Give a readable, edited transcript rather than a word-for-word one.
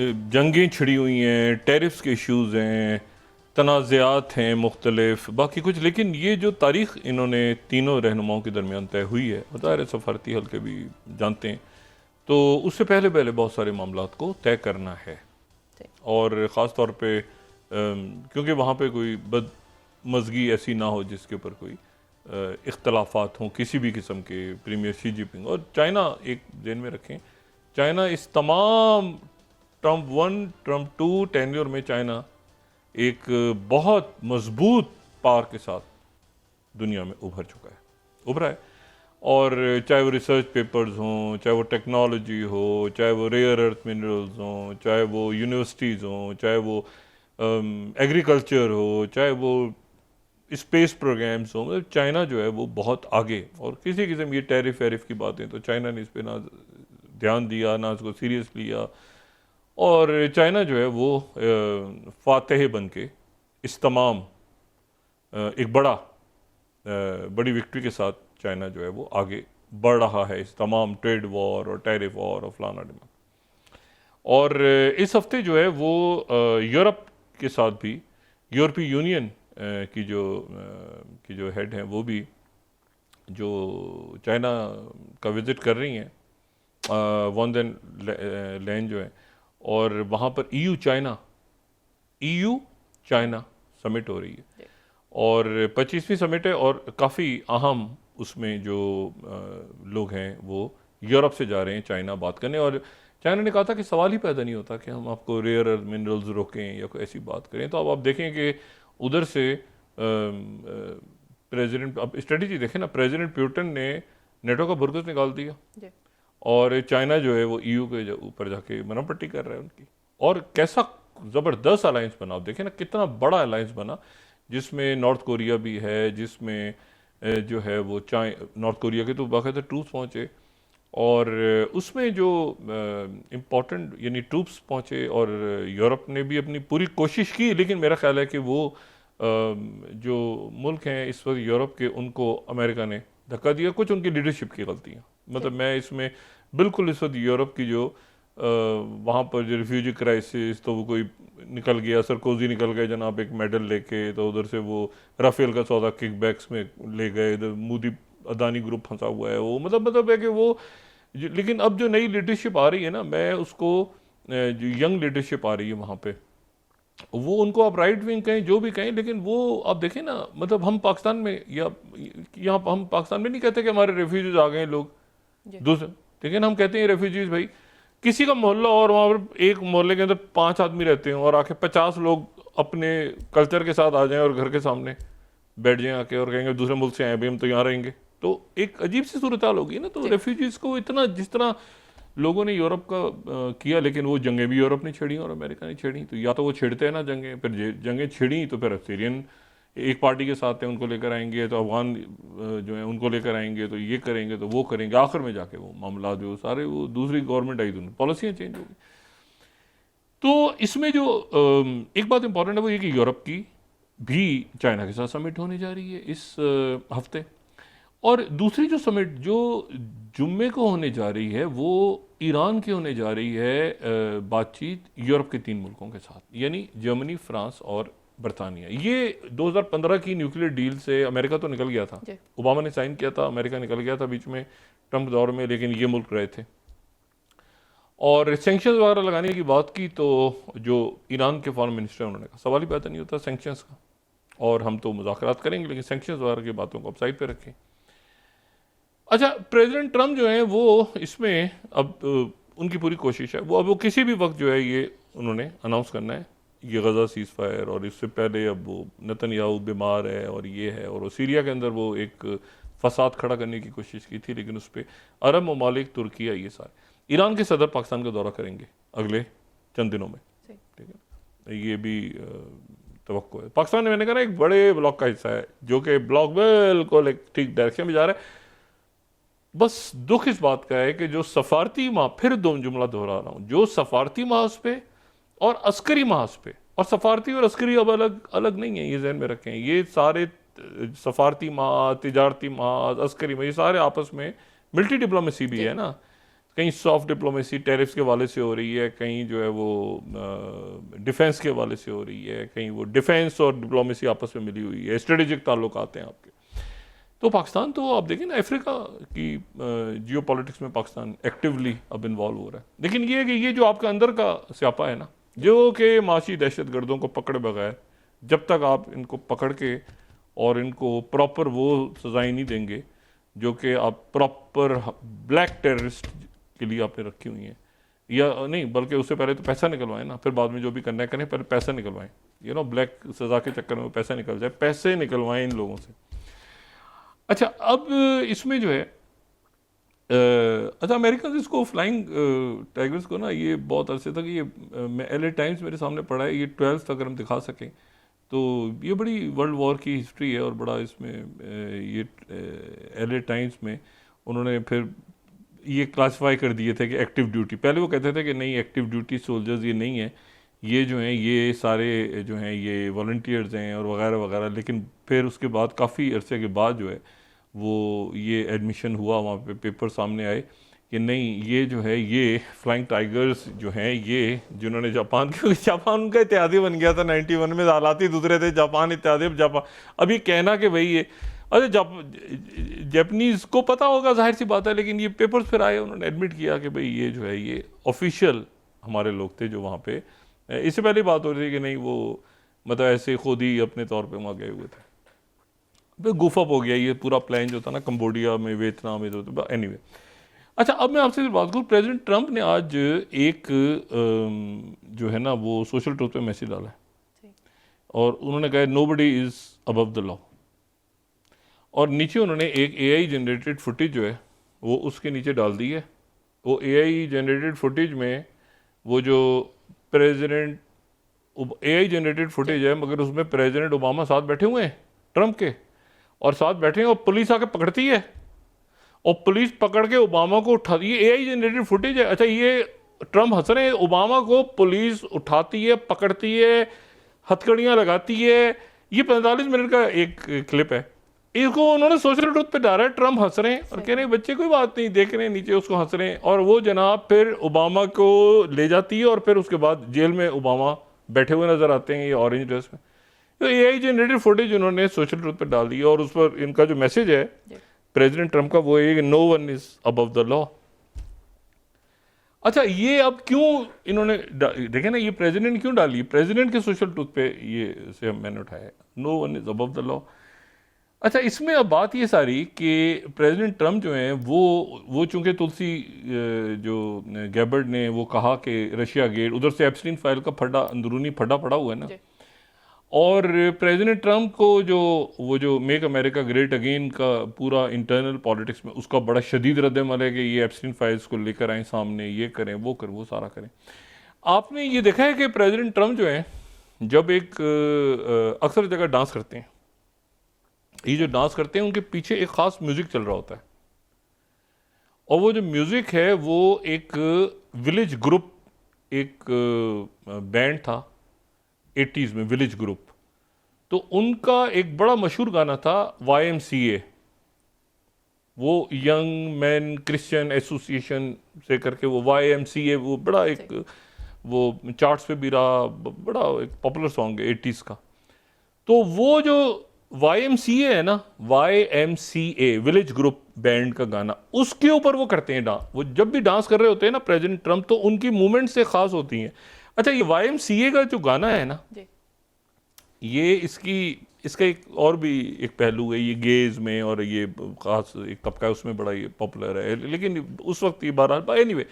जंगें छिड़ी हुई हैं, टैरिफ्स के इश्यूज़ हैं, तनाज़ात हैं मुख्तलिफ, बाकी कुछ, लेकिन ये जो तारीख़ इन्होंने तीनों रहनुमाओं के दरमियान तय हुई है, बता रहे सफारती हल्के भी जानते हैं, तो उससे पहले पहले बहुत सारे मामलात को तय करना है। और ख़ास तौर पे क्योंकि वहाँ पे कोई बदमज़गी ऐसी ना हो जिसके ऊपर कोई इख्तलाफात हों किसी भी किस्म के, प्रीमियर शी जिनपिंग और चाइना, एक ध्यान में रखें, चाइना इस तमाम ट्रम्प 1 ट्रम्प 2 टेन्योर में चाइना एक बहुत मजबूत पावर के साथ दुनिया में उभरा है। और चाहे वो रिसर्च पेपर्स हों, चाहे वो टेक्नोलॉजी हो, चाहे वो रेयर अर्थ मिनरल्स हों, चाहे वो यूनिवर्सिटीज़ हों, चाहे वो एग्रीकल्चर हो, चाहे वो स्पेस प्रोग्राम्स हों, मतलब चाइना जो है वो बहुत आगे। और किसी किस्म ये टैरिफ वैरिफ की बातें तो चाइना ने इस पर ना ध्यान दिया, ना उसको सीरियस लिया, और चाइना जो है वो फातेह बन के इस तमाम एक बड़ी विक्ट्री के साथ चाइना जो है वो आगे बढ़ रहा है इस तमाम ट्रेड वॉर और टैरिफ वॉर और फलाना डिमांड। और इस हफ्ते जो है वो यूरोप के साथ भी, यूरोपीय यूनियन की जो हेड हैं वो भी जो चाइना का विज़िट कर रही हैं, वन देन लैन जो है, और वहाँ पर EU चाइना समिट हो रही है और 25वीं समिट है, और काफ़ी अहम उसमें जो लोग हैं वो यूरोप से जा रहे हैं चाइना बात करने। और चाइना ने कहा था कि सवाल ही पैदा नहीं होता कि हम आपको रेयर अर्थ मिनरल्स रोकें या कोई ऐसी बात करें। तो अब आप देखें कि उधर से प्रेसिडेंट, अब स्ट्रेटजी देखें ना, प्रेसिडेंट पुतिन ने नेटो का बुरगस निकाल दिया और चाइना जो है वो EU के ऊपर जाके मनापट्टी कर रहा है उनकी। और कैसा ज़बरदस्त अलायंस बना, आप देखें ना कितना बड़ा अलायंस बना, जिसमें नॉर्थ कोरिया भी है, जिसमें जो है वो नॉर्थ कोरिया के तो बाकायदा ट्रूप्स पहुँचे, और उसमें जो इम्पोर्टेंट यानी ट्रूप्स पहुँचे, और यूरोप ने भी अपनी पूरी कोशिश की। लेकिन मेरा ख्याल है कि वो जो मुल्क हैं इस वक्त यूरोप के, उनको अमेरिका ने धक्का दिया, कुछ उनकी लीडरशिप की गलतियाँ। मतलब मैं इसमें बिल्कुल इस वक्त यूरोप की जो वहाँ पर जो रिफ्यूजी क्राइसिस, तो वो कोई निकल गया, सरकोजी निकल गए जनाब एक मेडल लेके, तो उधर से वो राफेल का सौदा किकबैक्स में ले गए, इधर मूडी अदानी ग्रुप फंसा हुआ है वो, मतलब है कि वो लेकिन अब जो नई लीडरशिप आ रही है ना, मैं उसको जो यंग लीडरशिप आ रही है वहाँ पे, वो उनको आप राइट विंग कहें जो भी कहें, लेकिन वो आप देखें ना, मतलब हम पाकिस्तान में या यहाँ हम पाकिस्तान में नहीं कहते कि हमारे रेफ्यूजीज आ गए लोग दूसरे, लेकिन हम कहते हैं रेफ्यूजीज भाई किसी का मोहल्ला और वहाँ पर एक मोहल्ले के अंदर 5 आदमी रहते हैं और आके 50 लोग अपने कल्चर के साथ आ जाएं और घर के सामने बैठ जाएं आके और कहेंगे दूसरे मुल्क से आए भाई हम तो यहाँ रहेंगे, तो एक अजीब सी सूरत हाल होगी ना। तो रेफ्यूजीज को इतना, जिस तरह लोगों ने यूरोप का किया, लेकिन वो जंगें भी यूरोप ने छेड़ी और अमेरिका ने छेड़ी, तो या तो वो छेड़ते हैं ना जंगें, फिर जंगें छिड़ी तो फिर सीरियन एक पार्टी के साथ हैं उनको लेकर आएंगे, तो अफगान जो है उनको लेकर आएंगे, तो ये करेंगे तो वो करेंगे, आखिर में जाके वो मामला जो सारे वो दूसरी गवर्नमेंट आई तो पॉलिसियाँ चेंज होगी। तो इसमें जो एक बात इंपॉर्टेंट है वो ये कि यूरोप की भी चाइना के साथ समिट होने जा रही है इस हफ्ते, और दूसरी जो समिट जो जुम्मे को होने जा रही है वो ईरान की होने जा रही है, बातचीत यूरोप के 3 मुल्कों के साथ, यानी जर्मनी, फ्रांस और बरतानिया। ये 2015 की न्यूक्लियर डील से अमेरिका तो निकल गया था, ओबामा ने साइन किया था, अमेरिका निकल गया था बीच में ट्रम्प दौर में, लेकिन ये मुल्क रहे थे। और सेंक्शंस वगैरह लगाने की बात की तो जो ईरान के फॉरेन मिनिस्टर उन्होंने कहा सवाल ही पैदा नहीं होता सेंक्शंस का, और हम तो मुज़ाकरात करेंगे लेकिन सेंक्शंस वगैरह की बातों को आप साइड पे रखें। अच्छा, प्रेसिडेंट ट्रम्प जो है वो इसमें अब उनकी पूरी कोशिश है, वो किसी भी वक्त जो है ये उन्होंने अनाउंस करना है ये गज़ा सीज़ फायर, और इससे पहले अब वो नेतन्याहू बीमार है और ये है, और वो सीरिया के अंदर वो एक फसाद खड़ा करने की कोशिश की थी, लेकिन उस पर अरब ममालिक, तुर्किया, ये सारे, ईरान के सदर पाकिस्तान का दौरा करेंगे अगले चंद दिनों में, ठीक है, ये भी तवक्को है। पाकिस्तान ने, मैंने कहा, एक बड़े ब्लॉक का हिस्सा है जो कि ब्लॉक बिल्कुल एक ठीक डायरेक्शन में जा रहा है। बस दुख इस बात का है कि जो सफारती फिर दो जुमला दोहरा रहा हूँ, जो सफारती महाज पे और अस्करी महाज पे, और सफारती और अस्करी अब अलग अलग नहीं है, ये जहन में रखें, ये सारे सफारती महाज, तिजारती महाज, अस्करी महाज, ये सारे आपस में मिलिट्री डिप्लोमेसी भी है ना, कहीं सॉफ्ट डिप्लोमेसी टैरिफ्स के हवाले से हो रही है, कहीं जो है वो डिफेंस के हवाले से हो रही है, कहीं वो डिफेंस और डिप्लोमेसी आपस में मिली हुई है, स्ट्रेटेजिक ताल्लुकात हैं आपके। तो पाकिस्तान तो आप देखें ना, अफ्रीका की जियो पॉलिटिक्स में पाकिस्तान एक्टिवली अब इन्वॉल्व हो रहा है। लेकिन ये कि ये जो आपका अंदर का स्यापा है ना, जो कि माशी दहशत गर्दों को पकड़े बगैर जब तक आप इनको पकड़ के और इनको प्रॉपर वो सजाएं नहीं देंगे जो कि आप प्रॉपर ब्लैक टेररिस्ट के लिए आपने रखी हुई हैं, या नहीं बल्कि उससे पहले तो पैसा निकलवाएं ना, फिर बाद में जो भी करना है करें, पहले पैसा निकलवाएं। ब्लैक सजा के चक्कर में पैसा निकल जाए, पैसे निकलवाएं इन लोगों से। अच्छा, अब इसमें जो है अच्छा, अमेरिकन इसको फ्लाइंग टाइगर्स को ना, ये बहुत अरसे तक ये LA टाइम्स मेरे सामने पड़ा है, ये 12 तक अगर हम दिखा सकें तो ये बड़ी वर्ल्ड वॉर की हिस्ट्री है और बड़ा इसमें ये LA टाइम्स में उन्होंने फिर ये क्लासिफाई कर दिए थे कि एक्टिव ड्यूटी, पहले वो कहते थे कि नहीं एक्टिव ड्यूटी सोल्जर्स ये नहीं है, ये जो हैं ये सारे जो हैं ये वॉलंटियर्स हैं और वगैरह वगैरह। लेकिन फिर उसके बाद काफ़ी अरसे के बाद जो है वो ये एडमिशन हुआ, वहाँ पे पेपर सामने आए कि नहीं, ये जो है ये फ्लाइंग टाइगर्स जो हैं ये जिन्होंने जापान, क्योंकि जापान उनका इत्यादी बन गया था 91 में, हालात ही दूसरे थे, जापान इत्यादी। जापान अभी कहना कि भाई ये अरे जापानीज़ को पता होगा, जाहिर सी बात है, लेकिन ये पेपर्स फिर आए, उन्होंने एडमिट किया कि भाई ये जो है ये ऑफिशियल हमारे लोग थे जो वहाँ पे, इससे पहले बात हो रही थी कि नहीं वो मतलब ऐसे खुद ही अपने तौर पे वहाँ गए हुए थे। फिर गुफअप हो गया ये पूरा प्लान जो था ना, कंबोडिया में, वियतनाम में, तो एनीवे। अच्छा, अब मैं आपसे बात करूँ, प्रेसिडेंट ट्रंप ने आज एक जो है ना वो सोशल ट्रूथ पे मैसेज डाला है और उन्होंने कहा nobody is above the law, और नीचे उन्होंने एक AI जनरेटेड फुटेज जो है वो उसके नीचे डाल दी है। वो AI जनरेटेड फुटेज में वो जो प्रेसिडेंट AI जनरेटेड फुटेज है, मगर उसमें प्रेसिडेंट ओबामा साथ बैठे हुए हैं ट्रंप के, और साथ बैठे हैं और पुलिस आके पकड़ती है और पुलिस पकड़ के ओबामा को उठाती है। AI जनरेटेड फुटेज है। अच्छा, ये ट्रंप हंस रहे हैं, ओबामा को पुलिस उठाती है, पकड़ती है, हथकड़ियाँ लगाती है। ये 45 मिनट का एक क्लिप है, इसको उन्होंने सोशल ट्रूथ पे डाला है। ट्रंप हंस रहे हैं और कह रहे हैं बच्चे कोई बात नहीं, देख रहे हैं नीचे उसको हंस रहे हैं, और वो जनाब फिर ओबामा को ले जाती है और फिर उसके बाद जेल में ओबामा बैठे हुए नजर आते हैं ये ऑरेंज ड्रेस में। तो AI जनरेटेड फुटेज उन्होंने सोशल ट्रूथ पे डाल दी और उस पर इनका जो मैसेज है प्रेसिडेंट ट्रंप का वो है no one is above the law. अच्छा, ये अब क्यों इन्होंने देखे ना, ये प्रेसिडेंट क्यों डाली, प्रेसिडेंट के सोशल ट्रूथ पे ये से मैंने उठाया no one is above the law. अच्छा, इसमें अब बात ये सारी कि प्रेसिडेंट ट्रंप जो हैं वो चूंकि तुलसी जो गैबर्ड ने वो कहा कि रशिया गेट, उधर से एप्स्टीन फाइल का फड्डा, अंदरूनी फड्डा पड़ा हुआ है ना, और प्रेसिडेंट ट्रंप को जो मेक अमेरिका ग्रेट अगेन का पूरा इंटरनल पॉलिटिक्स में उसका बड़ा शदीद रद्द-ए-अमल है कि ये एप्स्टीन फाइल्स को लेकर आए सामने, ये करें वो करें वो सारा करें। आपने ये देखा है कि प्रेसिडेंट ट्रंप जो है जब एक अक्सर जगह डांस करते हैं, ये जो डांस करते हैं उनके पीछे एक ख़ास म्यूज़िक चल रहा होता है, और वो जो म्यूज़िक है वो एक विलेज ग्रुप, एक बैंड था 80s में, विलेज ग्रुप, तो उनका एक बड़ा मशहूर गाना था YMCA, वो यंग मैन क्रिश्चियन एसोसिएशन से करके वो YMCA, वो बड़ा एक वो चार्ट्स पे भी रहा, बड़ा एक पॉपुलर सॉन्ग है 80s का। तो वो जो YMCA है ना, YMCA विलेज ग्रुप बैंड का गाना, उसके ऊपर वो करते हैं डांस। वो जब भी डांस कर रहे होते हैं ना प्रेसिडेंट ट्रंप, तो उनकी मूवमेंट से खास होती हैं। अच्छा, ये YMCA का जो गाना है ना, ये इसका एक और भी एक पहलू है, ये गेज में और ये खास एक तबका है उसमें बड़ा ये पॉपुलर है, लेकिन उस वक्त ये 12 एनीवे